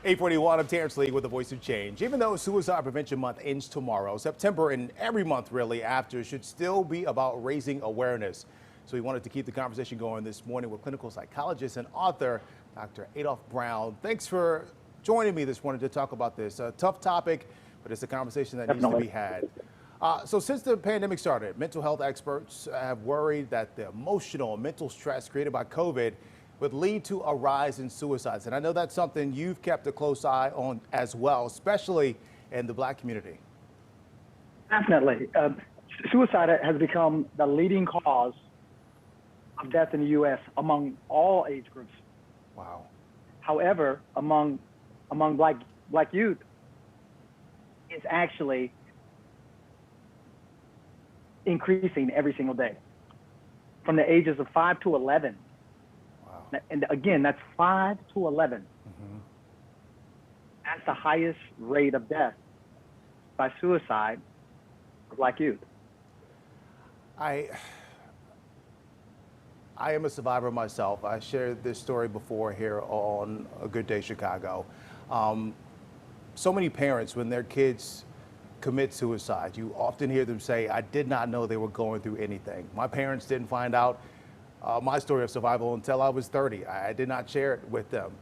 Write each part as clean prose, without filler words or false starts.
841, I'm Terrence Lee with the Voice of Change. Even though Suicide Prevention Month ends tomorrow, September and every month really after should still be about raising awareness. So we wanted to keep the conversation going this morning with clinical psychologist and author, Dr. Adolph Brown. Thanks for joining me this morning to talk about this. A tough topic, but it's a conversation that needs to be had. So since the pandemic started, mental health experts have worried that the emotional and mental stress created by COVID would lead to a rise in suicides. And I know that's something you've kept a close eye on as well, especially in the Black community. Definitely. Suicide has become the leading cause of death in the U.S. among all age groups. Wow. However, among black youth, it's actually increasing every single day. From the ages of 5 to 11. Wow. And again, that's 5 to 11. Mm-hmm. That's the highest rate of death by suicide for Black youth. I am a survivor myself. I shared this story before here on A Good Day Chicago. So many parents, when their kids commit suicide, you often hear them say, I did not know they were going through anything. My parents didn't find out my story of survival until I was 30. I did not share it with them.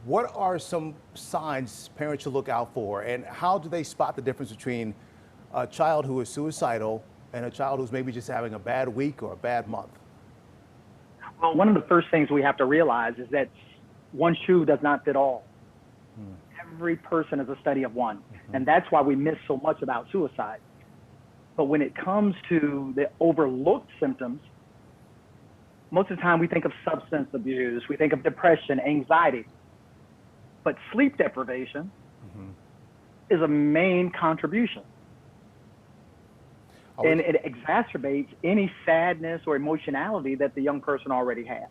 What are some signs parents should look out for, and how do they spot the difference between a child who is suicidal and a child who's maybe just having a bad week or a bad month? Well, one of the first things we have to realize is that one shoe does not fit all. Every person is a study of one. And that's why we miss so much about suicide. But when it comes to the overlooked symptoms, most of the time we think of substance abuse, we think of depression, anxiety. But sleep deprivation is a main contribution. And it exacerbates any sadness or emotionality that the young person already has.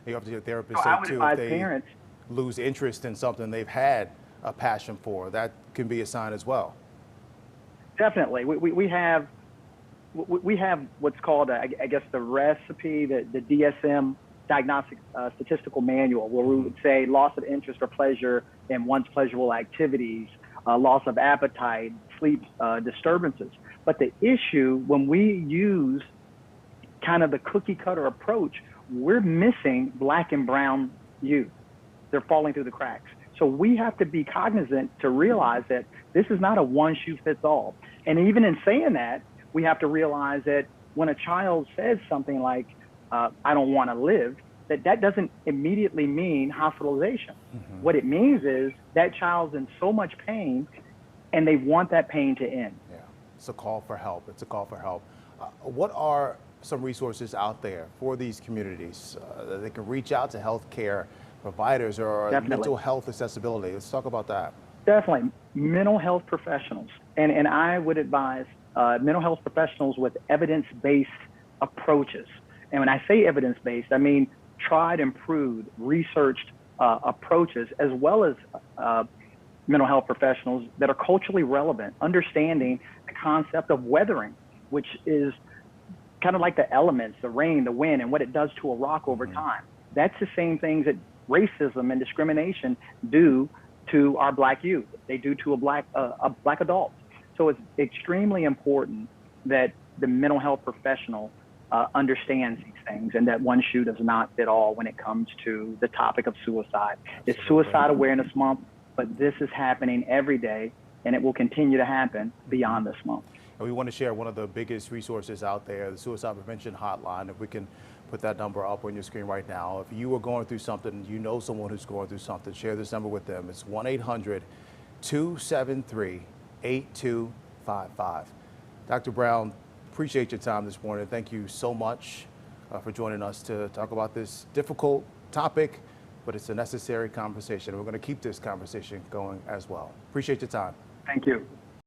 You have to your therapist say too, if they parents lose interest in something they've had a passion for, that can be a sign as well. Definitely. We have what's called, I guess, the recipe, the DSM, Diagnostic Statistical Manual, where we would say loss of interest or pleasure in one's pleasurable activities, loss of appetite, sleep disturbances. But the issue, when we use kind of the cookie cutter approach, we're missing Black and brown youth. They're falling through the cracks. So we have to be cognizant to realize that this is not a one shoe fits all. And even in saying that, we have to realize that when a child says something like, I don't want to live, that doesn't immediately mean hospitalization. What it means is that child's in so much pain and they want that pain to end. Yeah, it's a call for help. It's a call for help. What are some resources out there for these communities that they can reach out to healthcare providers or mental health accessibility? Let's talk about that. Definitely. Mental health professionals. And I would advise mental health professionals with evidence-based approaches. And when I say evidence-based, I mean tried and proved, researched approaches, as well as mental health professionals that are culturally relevant, understanding the concept of weathering, which is kind of like the elements, the rain, the wind, and what it does to a rock over time. That's the same things that racism and discrimination do to our Black youth. They do to a black adult. So it's extremely important that the mental health professional understands these things, and that one shoe does not fit all when it comes to the topic of suicide. It's Suicide Awareness Month, but this is happening every day, and it will continue to happen beyond this month. And we want to share one of the biggest resources out there, the Suicide Prevention Hotline. If we can put that number up on your screen right now. If you are going through something, you know someone who's going through something, share this number with them. It's 1-800-273-8255. Dr. Brown, appreciate your time this morning. Thank you so much for joining us to talk about this difficult topic, but it's a necessary conversation. We're going to keep this conversation going as well. Appreciate your time. Thank you.